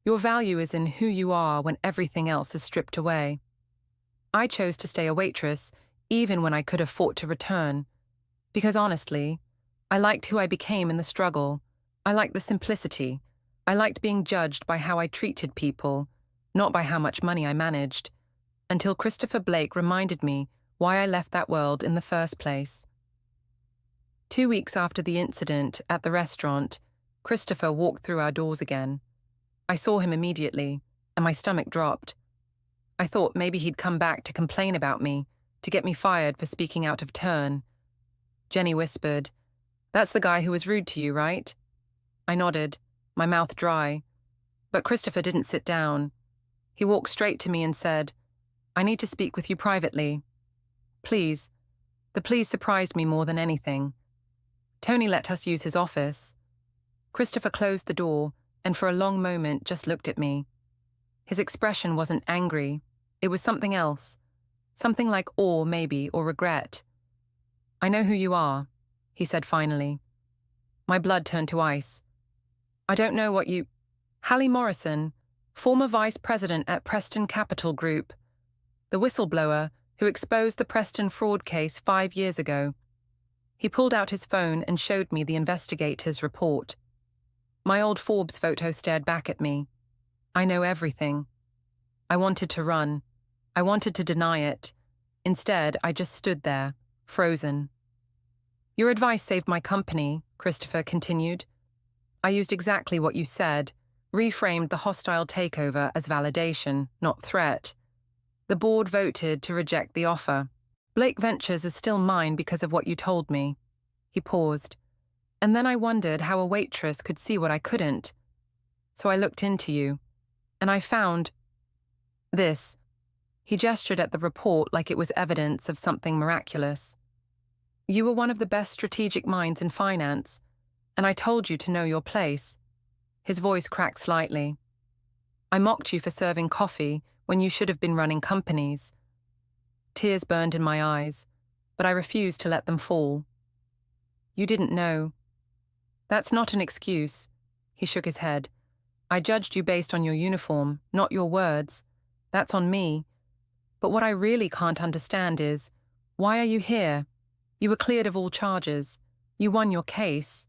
Your value is in who you are when everything else is stripped away. I chose to stay a waitress even when I could have fought to return. Because honestly, I liked who I became in the struggle. I liked the simplicity. I liked being judged by how I treated people, not by how much money I managed, until Christopher Blake reminded me why I left that world in the first place. 2 weeks after the incident at the restaurant, Christopher walked through our doors again. I saw him immediately, and my stomach dropped. I thought maybe he'd come back to complain about me, to get me fired for speaking out of turn. Jenny whispered, "That's the guy who was rude to you, right?" I nodded, my mouth dry. But Christopher didn't sit down. He walked straight to me and said, "I need to speak with you privately." Please. The please surprised me more than anything. Tony let us use his office. Christopher closed the door and for a long moment just looked at me. His expression wasn't angry. It was something else. Something like awe, maybe, or regret. "I know who you are," he said finally. My blood turned to ice. "I don't know what you—" "Hallie Morrison, former vice president at Preston Capital Group. The whistleblower who exposed the Preston fraud case 5 years ago." He pulled out his phone and showed me the investigator's report. My old Forbes photo stared back at me. I know everything. I wanted to run. I wanted to deny it. Instead, I just stood there, frozen. "Your advice saved my company," Christopher continued. "I used exactly what you said, reframed the hostile takeover as validation, not threat. The board voted to reject the offer. Blake Ventures is still mine because of what you told me." He paused. "And then I wondered how a waitress could see what I couldn't. So I looked into you, and I found this." He gestured at the report like it was evidence of something miraculous. "You were one of the best strategic minds in finance, and I told you to know your place." His voice cracked slightly. "I mocked you for serving coffee when you should have been running companies." Tears burned in my eyes, but I refused to let them fall. "You didn't know." "That's not an excuse." He shook his head. "I judged you based on your uniform, not your words. That's on me. But what I really can't understand is, why are you here? You were cleared of all charges. You won your case.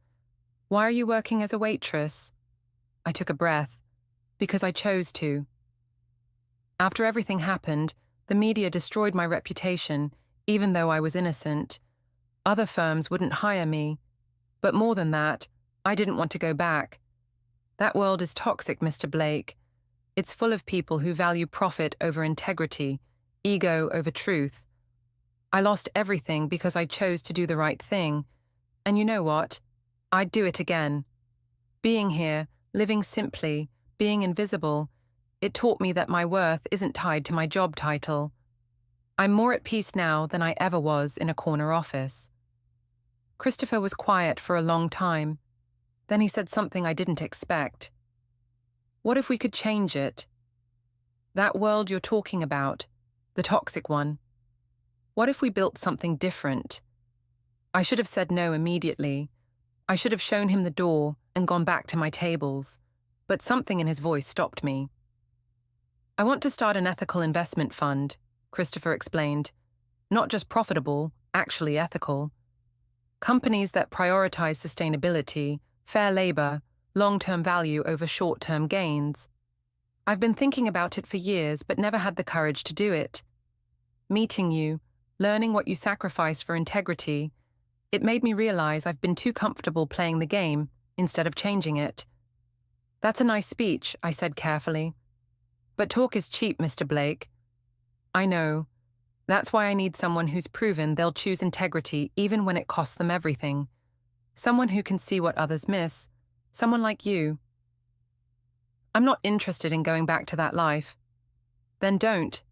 Why are you working as a waitress?" I took a breath, because I chose to. After everything happened, the media destroyed my reputation, even though I was innocent. Other firms wouldn't hire me. But more than that, I didn't want to go back. That world is toxic, Mr. Blake. It's full of people who value profit over integrity, ego over truth. I lost everything because I chose to do the right thing. And you know what? I'd do it again. Being here, living simply, being invisible, it taught me that my worth isn't tied to my job title. I'm more at peace now than I ever was in a corner office. Christopher was quiet for a long time. Then he said something I didn't expect. What if we could change it? That world you're talking about, the toxic one. What if we built something different? I should have said no immediately. I should have shown him the door and gone back to my tables. But something in his voice stopped me. I want to start an ethical investment fund, Christopher explained. Not just profitable, actually ethical. Companies that prioritize sustainability, fair labor, long-term value over short-term gains. I've been thinking about it for years but never had the courage to do it. Meeting you, learning what you sacrificed for integrity, it made me realize I've been too comfortable playing the game instead of changing it. That's a nice speech, I said carefully. But talk is cheap, Mr. Blake. I know. That's why I need someone who's proven they'll choose integrity even when it costs them everything. Someone who can see what others miss. Someone like you. I'm not interested in going back to that life. Then don't.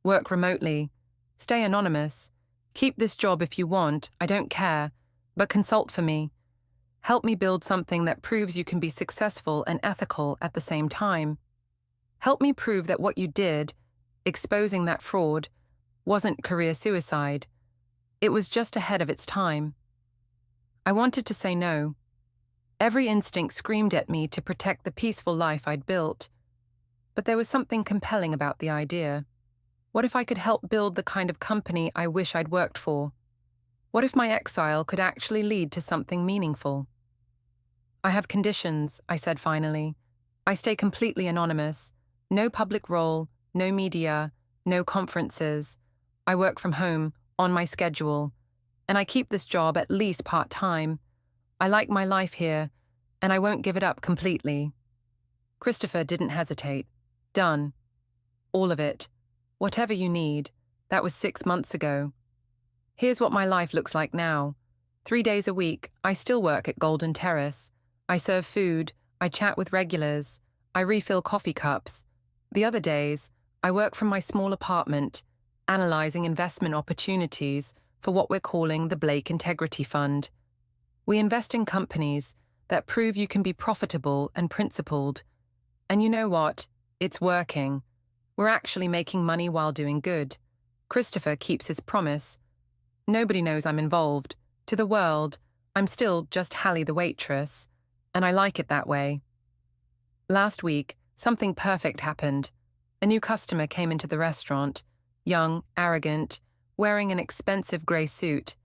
Work remotely. Stay anonymous. Keep this job if you want, I don't care, but consult for me. Help me build something that proves you can be successful and ethical at the same time. Help me prove that what you did, exposing that fraud, wasn't career suicide. It was just ahead of its time. I wanted to say no. Every instinct screamed at me to protect the peaceful life I'd built. But there was something compelling about the idea. What if I could help build the kind of company I wish I'd worked for? What if my exile could actually lead to something meaningful? I have conditions, I said finally. I stay completely anonymous. No public role, no media, no conferences. I work from home, on my schedule, and I keep this job at least part-time. I like my life here, and I won't give it up completely. Christopher didn't hesitate. Done. All of it. Whatever you need. That was 6 months ago. Here's what my life looks like now. 3 days a week, I still work at Golden Terrace. I serve food, I chat with regulars, I refill coffee cups. The other days, I work from my small apartment, analyzing investment opportunities for what we're calling the Blake Integrity Fund. We invest in companies that prove you can be profitable and principled. And you know what? It's working. We're actually making money while doing good. Christopher keeps his promise. Nobody knows I'm involved. To the world, I'm still just Hallie the waitress, and I like it that way. Last week, something perfect happened. A new customer came into the restaurant, young, arrogant, wearing an expensive grey suit.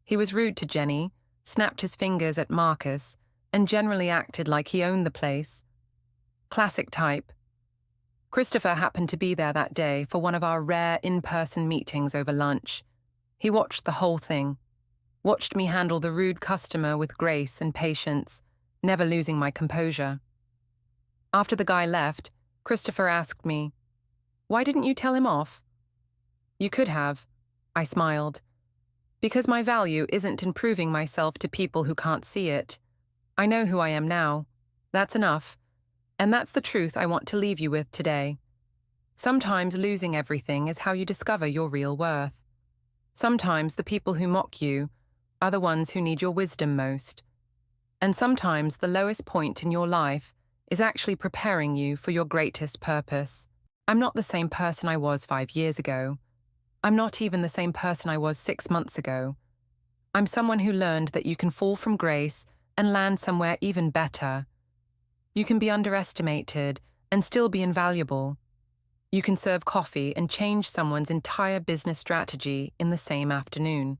He was rude to Jenny, snapped his fingers at Marcus, and generally acted like he owned the place. Classic type. Christopher happened to be there that day for one of our rare in-person meetings over lunch. He watched the whole thing. Watched me handle the rude customer with grace and patience, never losing my composure. After the guy left, Christopher asked me, "Why didn't you tell him off?" "You could have," I smiled. "Because my value isn't in proving myself to people who can't see it. I know who I am now. That's enough. And that's the truth I want to leave you with today. Sometimes losing everything is how you discover your real worth. Sometimes the people who mock you are the ones who need your wisdom most. And sometimes the lowest point in your life is actually preparing you for your greatest purpose. I'm not the same person I was 5 years ago. I'm not even the same person I was 6 months ago. I'm someone who learned that you can fall from grace and land somewhere even better. You can be underestimated and still be invaluable. You can serve coffee and change someone's entire business strategy in the same afternoon.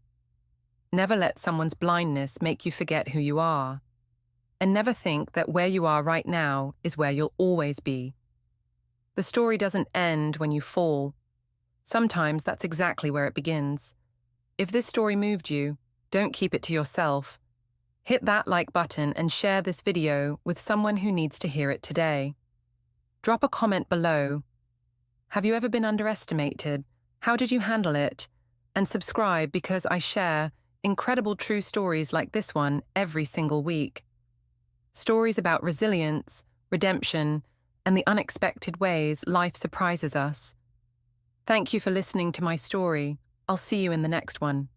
Never let someone's blindness make you forget who you are. and never think that where you are right now is where you'll always be. The story doesn't end when you fall. Sometimes that's exactly where it begins. If this story moved you, don't keep it to yourself. Hit that like button and share this video with someone who needs to hear it today. Drop a comment below. Have you ever been underestimated? How did you handle it? And subscribe because I share incredible true stories like this one every single week. Stories about resilience, redemption, and the unexpected ways life surprises us. Thank you for listening to my story. I'll see you in the next one.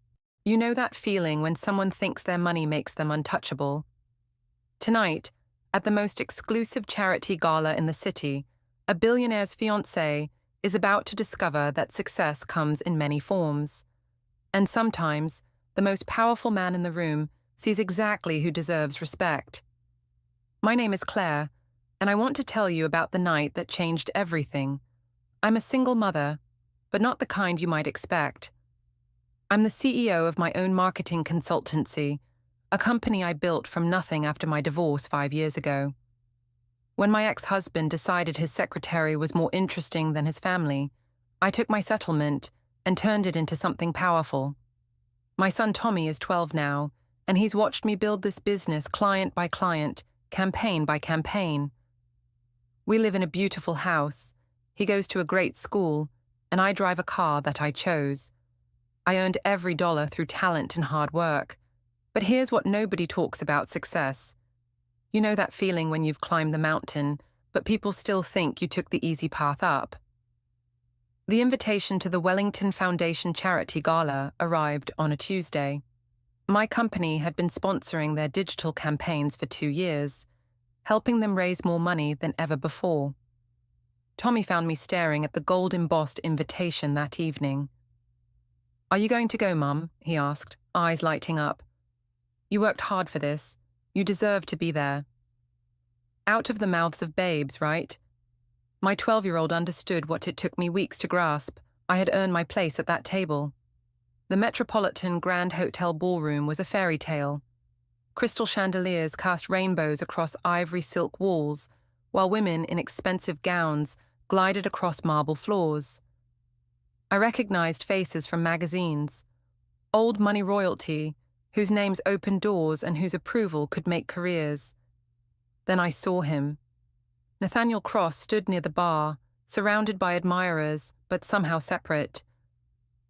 You know that feeling when someone thinks their money makes them untouchable? Tonight, at the most exclusive charity gala in the city, a billionaire's fiancé is about to discover that success comes in many forms. And sometimes, the most powerful man in the room sees exactly who deserves respect. My name is Claire, and I want to tell you about the night that changed everything. I'm a single mother, but not the kind you might expect. I'm the CEO of my own marketing consultancy, a company I built from nothing after my divorce 5 years ago. When my ex-husband decided his secretary was more interesting than his family, I took my settlement and turned it into something powerful. My son Tommy is 12 now, and he's watched me build this business client by client, campaign by campaign. We live in a beautiful house. He goes to a great school, and I drive a car that I chose. I earned every dollar through talent and hard work. But here's what nobody talks about success. You know that feeling when you've climbed the mountain, but people still think you took the easy path up. The invitation to the Wellington Foundation Charity Gala arrived on a Tuesday. My company had been sponsoring their digital campaigns for 2 years, helping them raise more money than ever before. Tommy found me staring at the gold-embossed invitation that evening. "Are you going to go, Mum?" he asked, eyes lighting up. "You worked hard for this. You deserve to be there." Out of the mouths of babes, right? My 12-year-old understood what it took me weeks to grasp. I had earned my place at that table. The Metropolitan Grand Hotel ballroom was a fairy tale. Crystal chandeliers cast rainbows across ivory silk walls, while women in expensive gowns glided across marble floors. I recognized faces from magazines, old money royalty, whose names opened doors and whose approval could make careers. Then I saw him. Nathaniel Cross stood near the bar, surrounded by admirers, but somehow separate.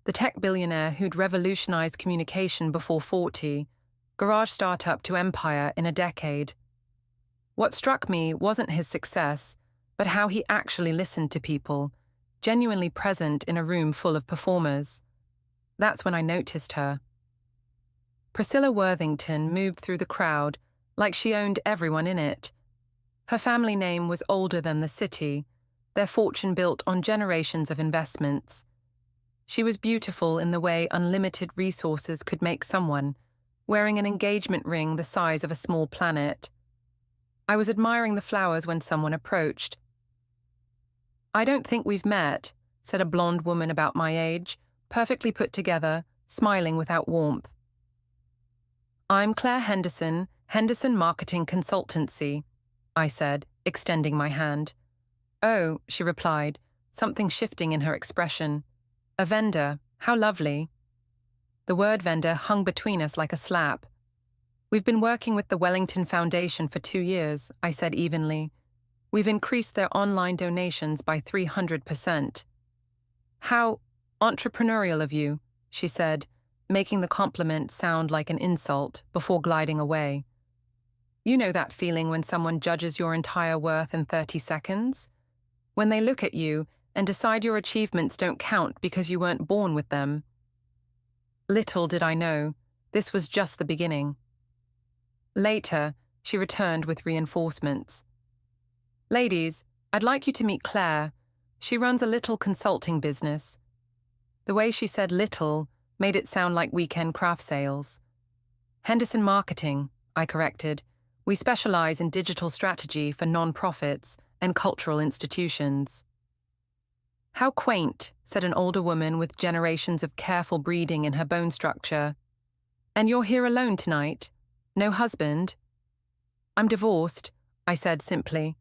The tech billionaire who'd revolutionized communication before 40, garage startup to empire in a decade. What struck me wasn't his success, but how he actually listened to people, genuinely present in a room full of performers. That's when I noticed her. Priscilla Worthington moved through the crowd like she owned everyone in it. Her family name was older than the city, their fortune built on generations of investments. She was beautiful in the way unlimited resources could make someone, wearing an engagement ring the size of a small planet. I was admiring the flowers when someone approached. "I don't think we've met," said a blonde woman about my age, perfectly put together, smiling without warmth. "I'm Claire Henderson, Henderson Marketing Consultancy," I said, extending my hand. "Oh," she replied, something shifting in her expression. "A vendor, how lovely." The word vendor hung between us like a slap. "We've been working with the Wellington Foundation for 2 years," I said evenly. "We've increased their online donations by 300%. "How entrepreneurial of you," she said, making the compliment sound like an insult before gliding away. You know that feeling when someone judges your entire worth in 30 seconds? When they look at you and decide your achievements don't count because you weren't born with them. Little did I know, this was just the beginning. Later, she returned with reinforcements. "Ladies, I'd like you to meet Claire. She runs a little consulting business." The way she said little made it sound like weekend craft sales. "Henderson Marketing," I corrected. "We specialize in digital strategy for non-profits and cultural institutions." "How quaint," said an older woman with generations of careful breeding in her bone structure. "And you're here alone tonight? No husband?" I'm divorced, I said simply.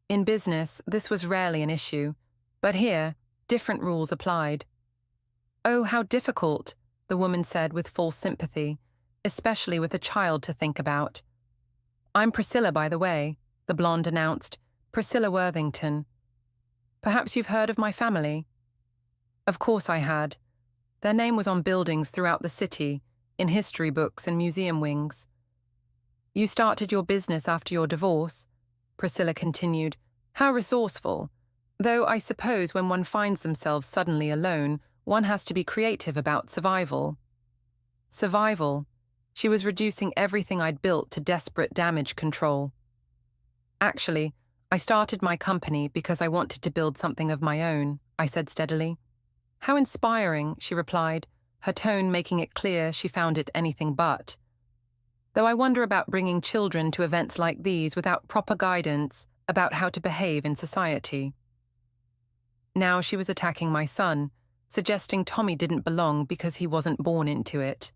In business, this was rarely an issue, but here, different rules applied. Oh, how difficult, the woman said with full sympathy, especially with a child to think about. I'm Priscilla, by the way, the blonde announced, Priscilla Worthington. Perhaps you've heard of my family? Of course I had. Their name was on buildings throughout the city, in history books and museum wings. You started your business after your divorce, Priscilla continued. How resourceful. Though I suppose when one finds themselves suddenly alone, one has to be creative about survival. Survival. She was reducing everything I'd built to desperate damage control. Actually, I started my company because I wanted to build something of my own, I said steadily. How inspiring, she replied, her tone making it clear she found it anything but. Though I wonder about bringing children to events like these without proper guidance about how to behave in society. Now she was attacking my son, suggesting Tommy didn't belong because he wasn't born into it.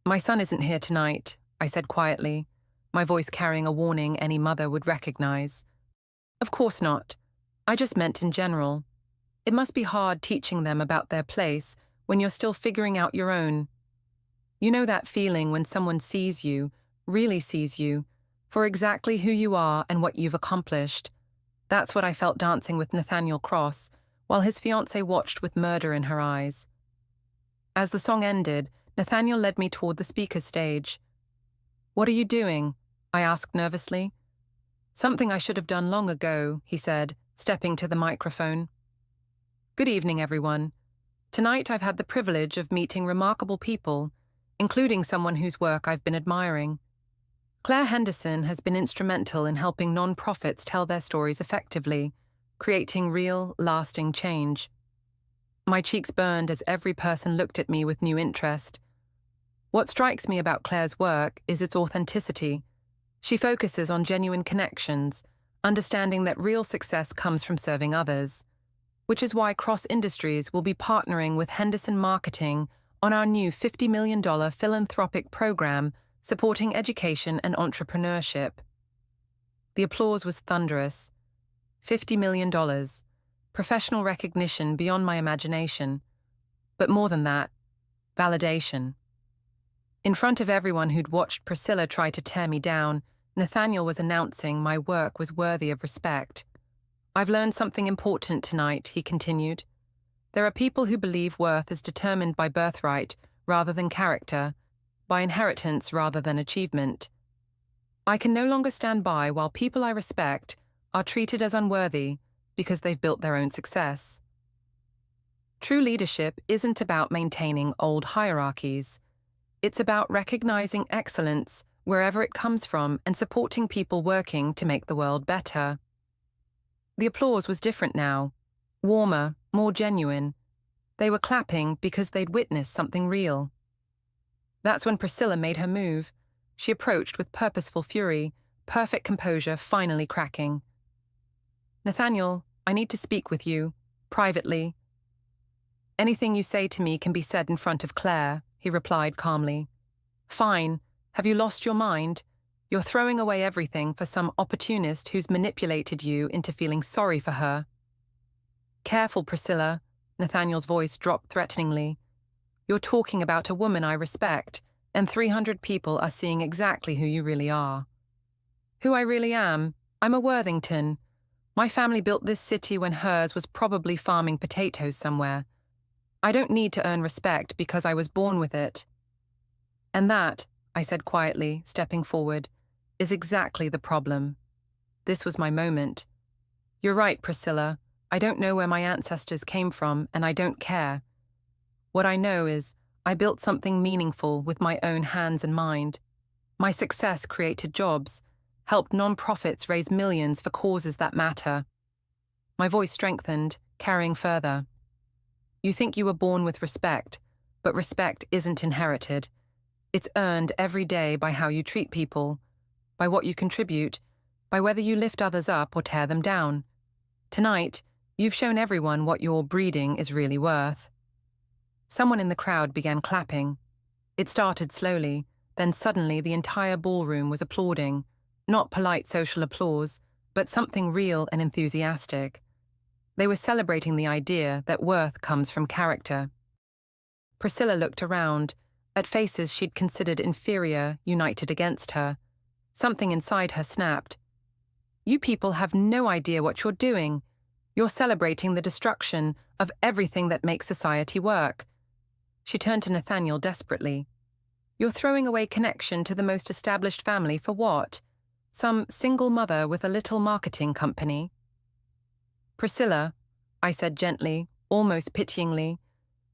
My son isn't here tonight, I said quietly, my voice carrying a warning any mother would recognize. Of course not. I just meant in general. It must be hard teaching them about their place when you're still figuring out your own. You know that feeling when someone sees you, really sees you, for exactly who you are and what you've accomplished. That's what I felt dancing with Nathaniel Cross, while his fiancée watched with murder in her eyes. As the song ended, Nathaniel led me toward the speaker's stage. What are you doing? I asked nervously. Something I should have done long ago, he said, stepping to the microphone. Good evening, everyone. Tonight I've had the privilege of meeting remarkable people, including someone whose work I've been admiring. Claire Henderson has been instrumental in helping non-profits tell their stories effectively, creating real, lasting change. My cheeks burned as every person looked at me with new interest. What strikes me about Claire's work is its authenticity. She focuses on genuine connections, understanding that real success comes from serving others, which is why Cross Industries will be partnering with Henderson Marketing on our new $50 million philanthropic program supporting education and entrepreneurship. The applause was thunderous. $50 million, professional recognition beyond my imagination, but more than that, validation. In front of everyone who'd watched Priscilla try to tear me down, Nathaniel was announcing my work was worthy of respect. I've learned something important tonight, he continued. There are people who believe worth is determined by birthright rather than character, by inheritance rather than achievement. I can no longer stand by while people I respect are treated as unworthy because they've built their own success. True leadership isn't about maintaining old hierarchies. It's about recognizing excellence wherever it comes from and supporting people working to make the world better. The applause was different now, warmer, more genuine. They were clapping because they'd witnessed something real. That's when Priscilla made her move. She approached with purposeful fury, perfect composure finally cracking. Nathaniel, I need to speak with you, privately. Anything you say to me can be said in front of Claire, he replied calmly. Fine. Have you lost your mind? You're throwing away everything for some opportunist who's manipulated you into feeling sorry for her. Careful, Priscilla, Nathaniel's voice dropped threateningly. You're talking about a woman I respect, and 300 people are seeing exactly who you really are. Who I really am? I'm a Worthington. My family built this city when hers was probably farming potatoes somewhere. I don't need to earn respect because I was born with it. And that, I said quietly, stepping forward, is exactly the problem. This was my moment. You're right, Priscilla. I don't know where my ancestors came from, and I don't care. What I know is I built something meaningful with my own hands and mind. My success created jobs, helped non-profits raise millions for causes that matter. My voice strengthened, carrying further. You think you were born with respect, but respect isn't inherited. It's earned every day by how you treat people, by what you contribute, by whether you lift others up or tear them down. Tonight, you've shown everyone what your breeding is really worth. Someone in the crowd began clapping. It started slowly, then suddenly the entire ballroom was applauding, Not polite social applause, but something real and enthusiastic. They were celebrating the idea that worth comes from character. Priscilla looked around, at faces she'd considered inferior united against her. Something inside her snapped. You people have no idea what you're doing. You're celebrating the destruction of everything that makes society work. She turned to Nathaniel desperately. You're throwing away connection to the most established family for what? Some single mother with a little marketing company? Priscilla, I said gently, almost pityingly,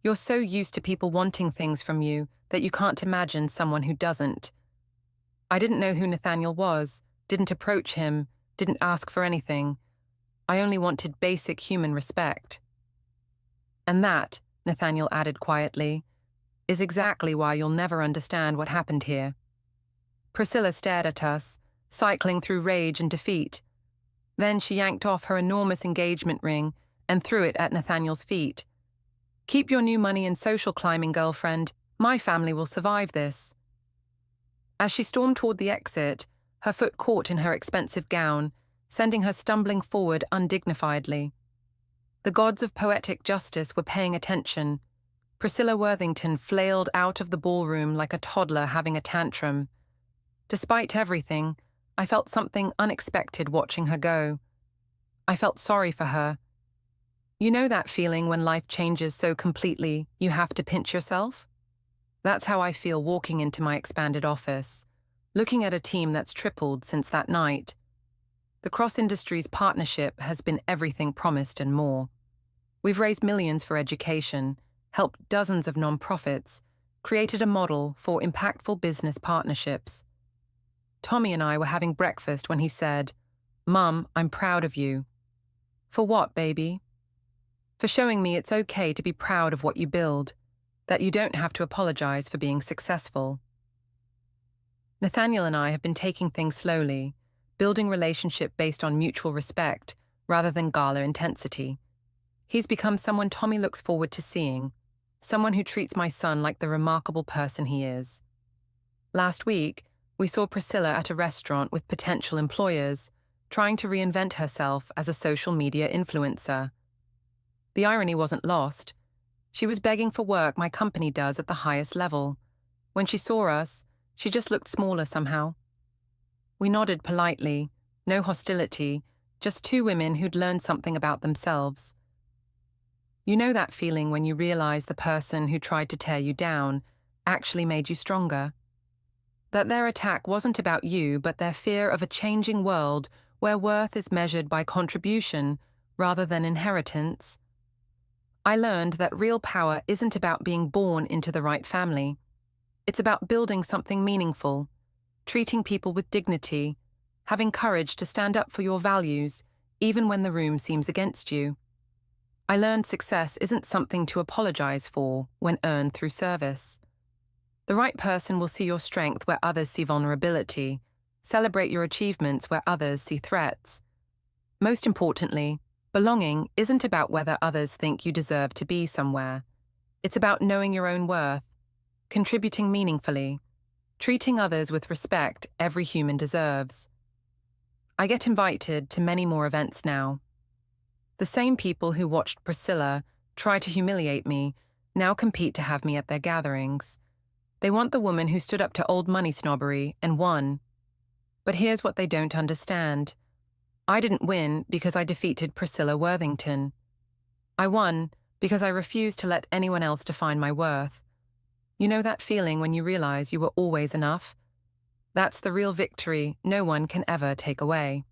you're so used to people wanting things from you that you can't imagine someone who doesn't. I didn't know who Nathaniel was, didn't approach him, didn't ask for anything. I only wanted basic human respect. And that, Nathaniel added quietly, is exactly why you'll never understand what happened here. Priscilla stared at us, cycling through rage and defeat. Then she yanked off her enormous engagement ring and threw it at Nathaniel's feet. Keep your new money and social climbing, girlfriend. My family will survive this. As she stormed toward the exit, her foot caught in her expensive gown, sending her stumbling forward undignifiedly. The gods of poetic justice were paying attention. Priscilla Worthington flailed out of the ballroom like a toddler having a tantrum. Despite everything, I felt something unexpected watching her go. I felt sorry for her. You know that feeling when life changes so completely you have to pinch yourself? That's how I feel walking into my expanded office, looking at a team that's tripled since that night. The Cross Industries partnership has been everything promised and more. We've raised millions for education, helped dozens of nonprofits, created a model for impactful business partnerships. Tommy and I were having breakfast when he said, "Mum, I'm proud of you." For what, baby? For showing me it's okay to be proud of what you build, that you don't have to apologize for being successful. Nathaniel and I have been taking things slowly, building relationship based on mutual respect rather than gala intensity. He's become someone Tommy looks forward to seeing, someone who treats my son like the remarkable person he is. Last week, we saw Priscilla at a restaurant with potential employers, trying to reinvent herself as a social media influencer. The irony wasn't lost. She was begging for work my company does at the highest level. When she saw us, she just looked smaller somehow. We nodded politely, no hostility, just two women who'd learned something about themselves. You know that feeling when you realize the person who tried to tear you down actually made you stronger? That their attack wasn't about you, but their fear of a changing world where worth is measured by contribution rather than inheritance. I learned that real power isn't about being born into the right family. It's about building something meaningful, treating people with dignity, having courage to stand up for your values, even when the room seems against you. I learned success isn't something to apologize for when earned through service. The right person will see your strength where others see vulnerability, celebrate your achievements where others see threats. Most importantly, belonging isn't about whether others think you deserve to be somewhere. It's about knowing your own worth, contributing meaningfully, treating others with respect every human deserves. I get invited to many more events now. The same people who watched Priscilla try to humiliate me now compete to have me at their gatherings. They want the woman who stood up to old money snobbery and won. But here's what they don't understand. I didn't win because I defeated Priscilla Worthington. I won because I refused to let anyone else define my worth. You know that feeling when you realize you were always enough? That's the real victory no one can ever take away.